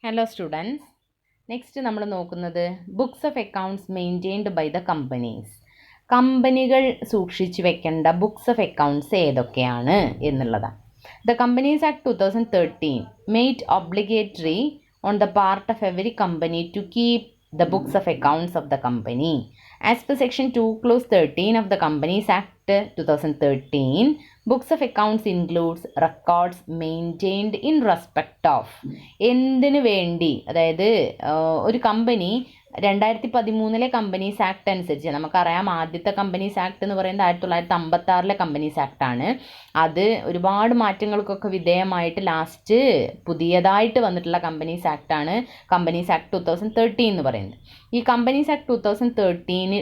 Hello students, next നമ്മൾ നോക്കുന്നത് books of accounts maintained by the companies. കമ്പനികൾ സൂക്ഷിച്ചു വെക്കേണ്ട ബുക്സ് ഓഫ് അക്കൗണ്ട്സ് ഏതൊക്കെയാണ് എന്നുള്ളതാണ്. The companies act 2013 made obligatory on the part of every company to keep the books of accounts of the company. As per section 2 clause 13 of the Companies Act 2013, books of accounts includes records maintained in respect of എന്തിനു വേണ്ടി, അതായത് ഒരു company 2013 companies act അനുസരിച്ച് നമുക്കറിയാം, ആദ്യത്തെ companies act എന്ന് പറയുന്നത് 1956 companies act ആണ്. അത് ഒരുപാട് മാറ്റങ്ങൾക്കൊക്കെ വിധേയമായിട്ട് ലാസ്റ്റ് പുതിയതായിട്ട് വന്നിട്ടുള്ള കമ്പനീസ് ആക്ട് ആണ് കമ്പനീസ് ആക്ട് 2013 എന്ന് പറയുന്നത്. ഈ കമ്പനീസ് ആക്ട് 2013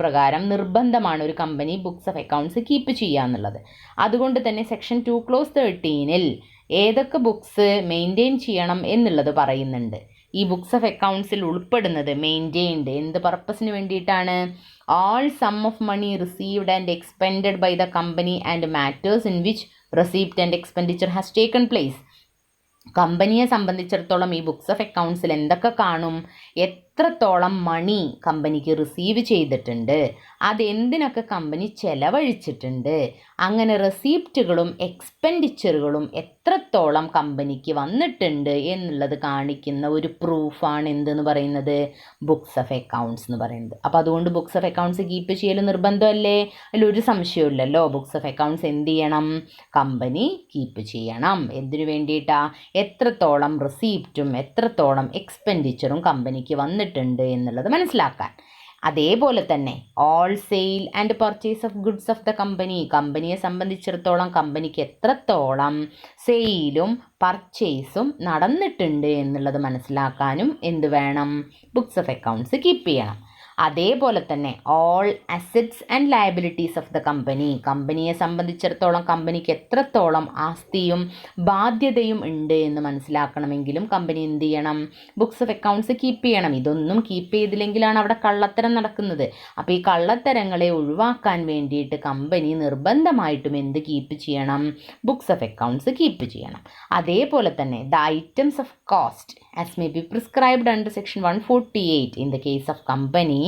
പ്രകാരം നിർബന്ധമാണ് ഒരു company books of accounts keep ചെയ്യുക എന്നുള്ളത്. അതുകൊണ്ട് തന്നെ സെക്ഷൻ 2 ക്ലോസ് 13 ഏതൊക്കെ ബുക്സ് മെയിൻറ്റെയിൻ ചെയ്യണം എന്നുള്ളത് പറയുന്നുണ്ട്. ഈ ബുക്സ് ഓഫ് അക്കൗണ്ട്സിൽ ഉൾപ്പെടുന്നത് മെയിൻറ്റെയിൻഡ് എന്ത് പർപ്പസിന് വേണ്ടിയിട്ടാണ്? all sum of money received and expended by the company and matters in which receipt and expenditure has taken place. കമ്പനിയെ സംബന്ധിച്ചിടത്തോളം ഈ ബുക്സ് ഓഫ് അക്കൗണ്ട്സിൽ എന്തൊക്കെ കാണും? എത്രത്തോളം മണി കമ്പനിക്ക് റിസീവ് ചെയ്തിട്ടുണ്ട്, അതെന്തിനൊക്കെ കമ്പനി ചെലവഴിച്ചിട്ടുണ്ട്, അങ്ങനെ റെസീപ്റ്റുകളും എക്സ്പെൻഡിച്ചറുകളും എത്രത്തോളം കമ്പനിക്ക് വന്നിട്ടുണ്ട് എന്നുള്ളത് കാണിക്കുന്ന ഒരു പ്രൂഫാണ് എന്തെന്ന് പറയുന്നത്? ബുക്സ് ഓഫ് അക്കൗണ്ട്സ് എന്ന് പറയുന്നത്. അപ്പോൾ അതുകൊണ്ട് ബുക്സ് ഓഫ് അക്കൗണ്ട്സ് കീപ്പ് ചെയ്യൽ നിർബന്ധമല്ലേ? അതിലൊരു സംശയമില്ലല്ലോ. ബുക്സ് ഓഫ് അക്കൗണ്ട്സ് എന്ത് ചെയ്യണം? കമ്പനി കീപ്പ് ചെയ്യണം. എന്തിനു വേണ്ടിയിട്ടാ? എത്രത്തോളം റെസീപ്റ്റും എത്രത്തോളം എക്സ്പെൻഡിച്ചറും കമ്പനിക്ക് വന്നിട്ടുണ്ട് എന്നുള്ളത് മനസ്സിലാക്കാൻ. അതേപോലെ തന്നെ all sale and purchase of goods of the കമ്പനിയെ സംബന്ധിച്ചിടത്തോളം കമ്പനിക്ക് എത്രത്തോളം സെയിലും പർച്ചേസും നടന്നിട്ടുണ്ട് എന്നുള്ളത് മനസ്സിലാക്കാനും എന്ത് വേണം? ബുക്സ് ഓഫ് അക്കൗണ്ട്സ് കീപ്പ് ചെയ്യണം. അതേപോലെ തന്നെ all assets and liabilities of the കമ്പനിയെ സംബന്ധിച്ചിടത്തോളം കമ്പനിക്ക് എത്രത്തോളം ആസ്തിയും ബാധ്യതയും ഉണ്ട് എന്ന് മനസ്സിലാക്കണമെങ്കിലും കമ്പനി എന്ത് ചെയ്യണം? ബുക്സ് ഓഫ് അക്കൗണ്ട്സ് കീപ്പ് ചെയ്യണം. ഇതൊന്നും കീപ്പ് ചെയ്തില്ലെങ്കിലാണ് അവിടെ കള്ളത്തരം നടക്കുന്നത്. അപ്പോൾ ഈ കള്ളത്തരങ്ങളെ ഒഴിവാക്കാൻ വേണ്ടിയിട്ട് കമ്പനി നിർബന്ധമായിട്ടും എന്ത് കീപ്പ് ചെയ്യണം? ബുക്സ് ഓഫ് അക്കൗണ്ട്സ് കീപ്പ് ചെയ്യണം. അതേപോലെ തന്നെ the items of cost as may be prescribed under section 148 in the case of company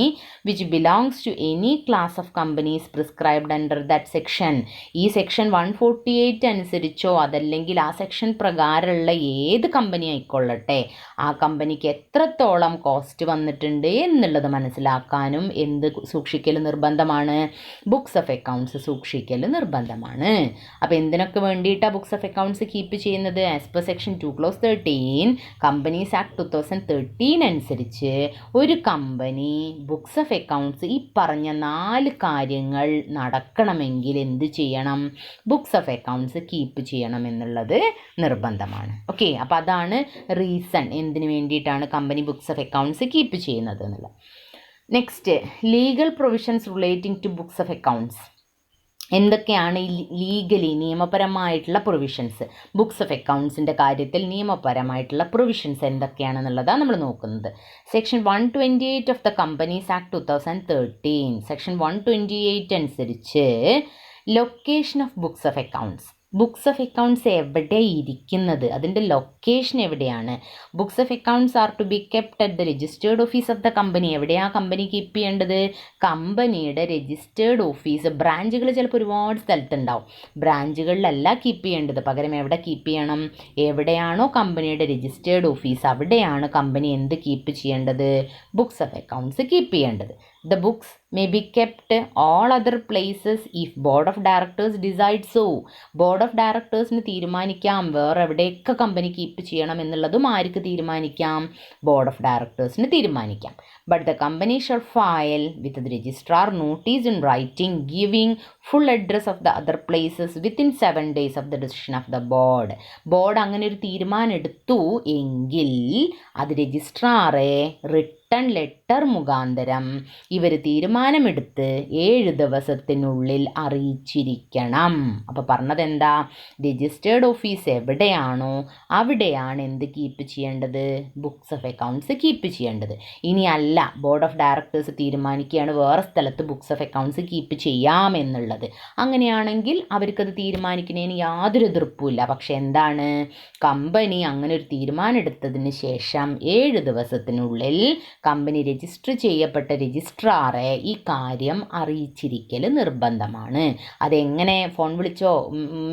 which belongs to any class of companies prescribed under that section. ഈ section 148 അനുസരിച്ചോ അതല്ലെങ്കിൽ ആ section പ്രകാരമുള്ള ഏത് company ആയിക്കൊള്ളട്ടെ, ആ കമ്പനിക്ക് എത്രത്തോളം കോസ്റ്റ് വന്നിട്ടുണ്ട് എന്നുള്ളത് മനസ്സിലാക്കാനും എന്ത് സൂക്ഷിക്കൽ നിർബന്ധമാണ്? ബുക്സ് ഓഫ് അക്കൗണ്ട്സ് സൂക്ഷിക്കൽ നിർബന്ധമാണ്. അപ്പോൾ എന്തിനൊക്കെ വേണ്ടിയിട്ടാണ് ബുക്സ് ഓഫ് അക്കൗണ്ട്സ് കീപ്പ് ചെയ്യുന്നത്? As per section 2 close 13 companies act 2013 അനുസരിച്ച് ഒരു കമ്പനി ബുക്സ് ഓഫ് അക്കൗണ്ട്സ് ഈ പറഞ്ഞ 4 കാര്യങ്ങൾ നടക്കണമെങ്കിൽ എന്ത് ചെയ്യണം? ബുക്സ് ഓഫ് അക്കൗണ്ട്സ് കീപ്പ് ചെയ്യണം എന്നുള്ളത് നിർബന്ധമാണ്. ഓക്കെ, അപ്പോൾ അതാണ് റീസൺ എന്തിനു വേണ്ടിയിട്ടാണ് company books of accounts keep ചെയ്യുന്നത് എന്നുള്ളത്. Next, legal provisions relating to books of accounts. എന്തൊക്കെയാണ് ഈ ലീഗലി നിയമപരമായിട്ടുള്ള പ്രൊവിഷൻസ്? ബുക്സ് ഓഫ് അക്കൗണ്ട്സിൻ്റെ കാര്യത്തിൽ നിയമപരമായിട്ടുള്ള പ്രൊവിഷൻസ് എന്തൊക്കെയാണെന്നുള്ളതാണ് നമ്മൾ നോക്കുന്നത്. Section 128 of the companies act 2013 section 128 അനുസരിച്ച് location of books of accounts എവിടെ ഇരിക്കുന്നത്, അതിൻ്റെ ലൊക്കേഷൻ എവിടെയാണ്? Books of accounts are to be kept at the registered office of the company. എവിടെയാണ് കമ്പനി കീപ്പ് ചെയ്യേണ്ടത്? കമ്പനിയുടെ രജിസ്റ്റേർഡ് ഓഫീസ്. ബ്രാഞ്ചുകൾ ചിലപ്പോൾ ഒരുപാട് സ്ഥലത്തുണ്ടാവും. ബ്രാഞ്ചുകളിലല്ല കീപ്പ് ചെയ്യേണ്ടത്, പകരം എവിടെ കീപ്പ് ചെയ്യണം? എവിടെയാണോ കമ്പനിയുടെ രജിസ്റ്റേർഡ് ഓഫീസ് അവിടെയാണ് കമ്പനി എന്ത് കീപ്പ് ചെയ്യേണ്ടത്? ബുക്സ് ഓഫ് അക്കൗണ്ട്സ് കീപ്പ് ചെയ്യേണ്ടത്. The books may be kept all other places if board of directors decide so. Board of ഡയറക്ടേഴ്സിന് തീരുമാനിക്കാം വേറെ എവിടെയൊക്കെ കമ്പനി കീപ്പ് ചെയ്യണം എന്നുള്ളതും ആർക്ക് തീരുമാനിക്കാം? ബോർഡ് ഓഫ് ഡയറക്ടേഴ്സിന് തീരുമാനിക്കാം. But the company shall file with the registrar notice in writing giving full address of the other places within 7 days of the decision of the board. Board അങ്ങനെ ഒരു തീരുമാനം എടുത്തു എങ്കിൽ അത് രജിസ്ട്രാറെ റിട്ടൺ ലെറ്റർ മുഖാന്തരം ഇവർ തീരുമാനമെടുത്ത് 7 ദിവസത്തിനുള്ളിൽ അറിയിച്ചിരിക്കണം. അപ്പോൾ പറഞ്ഞത് എന്താ, രജിസ്റ്റേർഡ് ഓഫീസ് എവിടെയാണോ അവിടെയാണ് എന്ത് കീപ്പ് ചെയ്യേണ്ടത്, ബുക്സ് ഓഫ് അക്കൗണ്ട്സ് കീപ്പ് ചെയ്യേണ്ടത്. ഇനി അല്ല, ബോർഡ് ഓഫ് ഡയറക്ടേഴ്സ് തീരുമാനിക്കുകയാണ് വേറെ സ്ഥലത്ത് ബുക്സ് ഓഫ് അക്കൗണ്ട്സ് കീപ്പ് ചെയ്യാമെന്നുള്ളത്, അങ്ങനെയാണെങ്കിൽ അവർക്കത് തീരുമാനിക്കുന്നതിന് യാതൊരു എതിർപ്പുമില്ല. പക്ഷെ എന്താണ്, കമ്പനി അങ്ങനെ ഒരു തീരുമാനം എടുത്തതിന് ശേഷം 7 ദിവസത്തിനുള്ളിൽ കമ്പനി രജിസ്റ്റർ ചെയ്യപ്പെട്ട രജിസ്ട്രാറെ ഈ കാര്യം അറിയിച്ചിരിക്കൽ നിർബന്ധമാണ്. അതെങ്ങനെ, ഫോൺ വിളിച്ചോ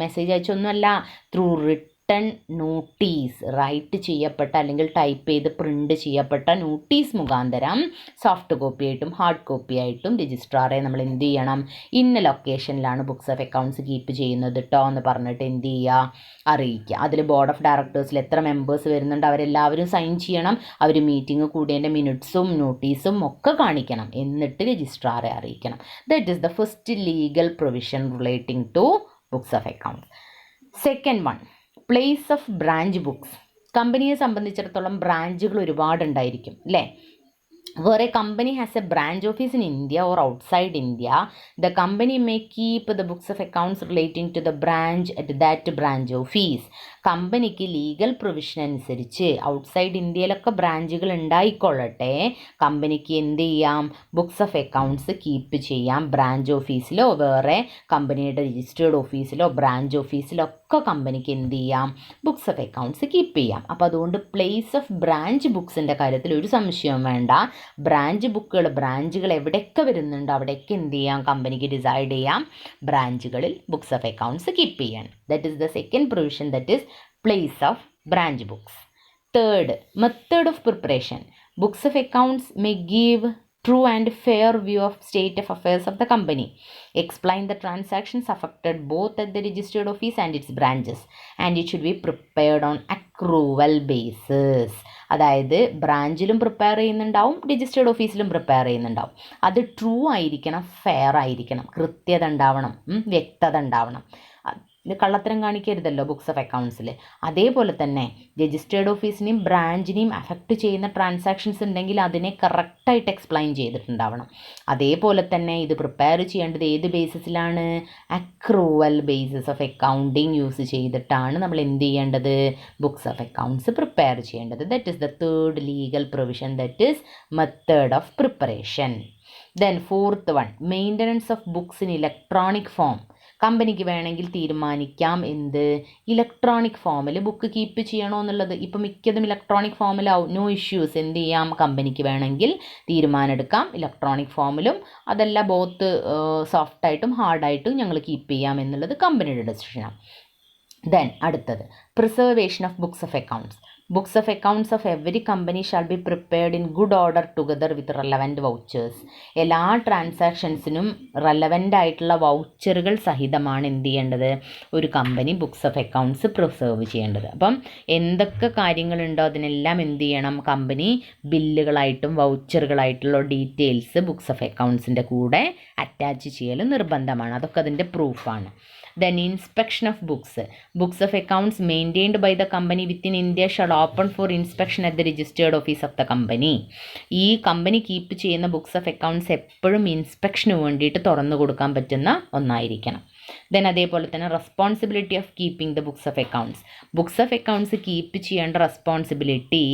മെസ്സേജ് അയച്ചോ ഒന്നുമല്ല, ത്രൂ റിട്ടൺ നോട്ടീസ്, റൈറ്റ് ചെയ്യപ്പെട്ട അല്ലെങ്കിൽ ടൈപ്പ് ചെയ്ത് പ്രിൻ്റ് ചെയ്യപ്പെട്ട നോട്ടീസ് മുഖാന്തരം സോഫ്റ്റ് കോപ്പി ആയിട്ടും ഹാർഡ് കോപ്പി ആയിട്ടും രജിസ്ട്രാറെ നമ്മൾ എന്ത് ചെയ്യണം, ഇന്ന ലൊക്കേഷനിലാണ് ബുക്സ് ഓഫ് അക്കൗണ്ട്സ് കീപ്പ് ചെയ്യുന്നത് കേട്ടോ എന്ന് പറഞ്ഞിട്ട് എന്ത് ചെയ്യുക, അറിയിക്കുക. അതിൽ ബോർഡ് ഓഫ് ഡയറക്ടേഴ്സിൽ എത്ര മെമ്പേഴ്സ് വരുന്നുണ്ട് അവരെല്ലാവരും സൈൻ ചെയ്യണം. അവർ മീറ്റിംഗ് കൂടിയതിൻ്റെ മിനിറ്റ്സും നോട്ടീസും ഒക്കെ കാണിക്കണം. എന്നിട്ട് രജിസ്ട്രാറെ അറിയിക്കണം. That is the first legal provision relating to books of accounts. Second one, place of branch books. കമ്പനിയെ സംബന്ധിച്ചിടത്തോളം ബ്രാഞ്ചുകൾ ഒരുപാടുണ്ടായിരിക്കും അല്ലേ. where a company has a branch office in India or outside India, the company may keep the books of accounts relating to the branch at that branch office. കമ്പനിക്ക് legal provision അനുസരിച്ച് outside ഇന്ത്യയിലൊക്കെ ബ്രാഞ്ചുകൾ ഉണ്ടായിക്കൊള്ളട്ടെ, കമ്പനിക്ക് എന്ത് ചെയ്യാം, books of accounts keep ചെയ്യാം. Branch ഓഫീസിലോ വേറെ കമ്പനിയുടെ രജിസ്റ്റേർഡ് ഓഫീസിലോ ബ്രാഞ്ച് ഓഫീസിലോ ഒക്കെ കമ്പനിക്ക് എന്ത് ചെയ്യാം, ബുക്സ് ഓഫ് അക്കൗണ്ട്സ് കീപ്പ് ചെയ്യാം. അപ്പോൾ അതുകൊണ്ട് പ്ലേസ് ഓഫ് ബ്രാഞ്ച് ബുക്സിൻ്റെ കാര്യത്തിൽ ഒരു സംശയവും വേണ്ട. ബ്രാഞ്ചുകൾ എവിടെയൊക്കെ വരുന്നുണ്ടോ അവിടെയൊക്കെ എന്ത് ചെയ്യാം, കമ്പനിക്ക് ഡിസൈഡ് ചെയ്യാം ബ്രാഞ്ചുകളിൽ ബുക്സ് ഓഫ് അക്കൗണ്ട്സ് കീപ്പ് ചെയ്യാൻ. That is the second provision, that is place of branch books. Third, method of preparation. Books of accounts may give true and fair view of state of affairs of the company, explain the transactions affected both at the registered office and its branches, and it should be prepared on accrual basis. അതായത് ബ്രാഞ്ചിലും prepare ചെയ്യുന്നുണ്ടാവും, registered ഓഫീസിലും prepare ചെയ്യുന്നുണ്ടാവും. അത് true ആയിരിക്കണം, fair ആയിരിക്കണം, കൃത്യത ഉണ്ടാവണം, വ്യക്തത ഉണ്ടാവണം. ഇത് കള്ളത്തരം കാണിക്കരുതല്ലോ ബുക്സ് ഓഫ് അക്കൗണ്ട്സിൽ. അതേപോലെ തന്നെ രജിസ്റ്റേർഡ് ഓഫീസിനെയും ബ്രാഞ്ചിനെയും അഫക്റ്റ് ചെയ്യുന്ന ട്രാൻസാക്ഷൻസ് ഉണ്ടെങ്കിൽ അതിനെ കറക്റ്റായിട്ട് എക്സ്പ്ലെയിൻ ചെയ്തിട്ടുണ്ടാവണം. അതേപോലെ തന്നെ ഇത് പ്രിപ്പയർ ചെയ്യേണ്ടത് ഏത് ബേസിസിലാണ്, accrual basis of accounting use ചെയ്തിട്ടാണ് നമ്മൾ എന്ത് ചെയ്യേണ്ടത്, ബുക്സ് ഓഫ് അക്കൗണ്ട്സ് പ്രിപ്പയർ ചെയ്യേണ്ടത്. That is the third legal provision, that is method of preparation. Then fourth one, maintenance of books in electronic form. കമ്പനിക്ക് വേണമെങ്കിൽ തീരുമാനിക്കാം എന്ത്, ഇലക്ട്രോണിക് ഫോമിൽ ബുക്ക് കീപ്പ് ചെയ്യണോ എന്നുള്ളത്. ഇപ്പം മിക്കതും ഇലക്ട്രോണിക് ഫോമിലാവും, നോ ഇഷ്യൂസ്. എന്ത് ചെയ്യാം, കമ്പനിക്ക് വേണമെങ്കിൽ തീരുമാനമെടുക്കാം ഇലക്ട്രോണിക് ഫോമിലും, അതല്ല ബോത്ത് സോഫ്റ്റായിട്ടും ഹാർഡായിട്ടും ഞങ്ങൾ കീപ്പ് ചെയ്യാം എന്നുള്ളത് കമ്പനിയുടെ ഡെസിഷനാണ്. ദെൻ അടുത്തത്, preservation of books of accounts. Books of accounts of every company shall be prepared in good order together with relevant vouchers. എല്ലാ ട്രാൻസാക്ഷൻസിനും റെലവൻ്റ് ആയിട്ടുള്ള വൗച്ചറുകൾ സഹിതമാണ് എന്ത് ചെയ്യേണ്ടത്, ഒരു company books of accounts preserve ചെയ്യേണ്ടത്. അപ്പം എന്തൊക്കെ കാര്യങ്ങളുണ്ടോ അതിനെല്ലാം എന്ത് ചെയ്യണം, കമ്പനി ബില്ലുകളായിട്ടും വൗച്ചറുകളായിട്ടുള്ള ഡീറ്റെയിൽസ് ബുക്സ് ഓഫ് അക്കൗണ്ട്സിൻ്റെ കൂടെ അറ്റാച്ച് ചെയ്യൽ നിർബന്ധമാണ്. അതൊക്കെ അതിൻ്റെ പ്രൂഫാണ്. Then inspection of books. Books of accounts maintained by the company within India shall open for inspection at the registered office of the company. ഈ കമ്പനി കീപ്പ് ചെയ്യുന്ന books of accounts എപ്പോഴും ഇൻസ്പെക്ഷന് വേണ്ടിയിട്ട് തുറന്നു കൊടുക്കാൻ പറ്റുന്ന ഒന്നായിരിക്കണം. ദെൻ അതേപോലെ തന്നെ responsibility of keeping the books of accounts. Books of accounts keep ചെയ്യേണ്ട responsibility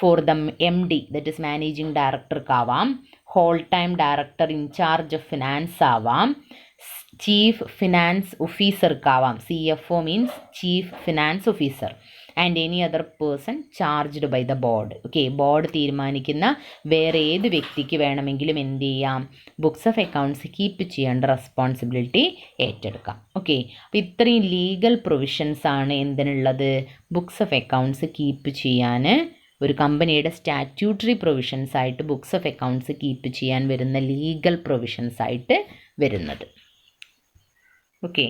for the MD, that is managing ഡയറക്ടർക്കാവാം, whole time director in charge of finance ആവാം, ചീഫ് ഫിനാൻസ് ഓഫീസർക്കാവാം. CFO means chief finance officer, and any other person charged by the board. Okay, board തീരുമാനിക്കുന്ന വേറെ ഏത് വ്യക്തിക്ക് വേണമെങ്കിലും എന്ത് ചെയ്യാം, ബുക്സ് ഓഫ് അക്കൗണ്ട്സ് കീപ്പ് ചെയ്യേണ്ട റെസ്പോൺസിബിലിറ്റി ഏറ്റെടുക്കാം. ഓക്കെ, അപ്പോൾ ഇത്രയും ലീഗൽ പ്രൊവിഷൻസ് ആണ് എന്തിനുള്ളത്, ബുക്സ് ഓഫ് അക്കൗണ്ട്സ് കീപ്പ് ചെയ്യാൻ, ഒരു കമ്പനിയുടെ സ്റ്റാറ്റ്യൂട്ടറി പ്രൊവിഷൻസ് ആയിട്ട് ബുക്സ് ഓഫ് അക്കൗണ്ട്സ് കീപ്പ് ചെയ്യാൻ വരുന്ന ലീഗൽ പ്രൊവിഷൻസ് ആയിട്ട് വരുന്നത്. Okay.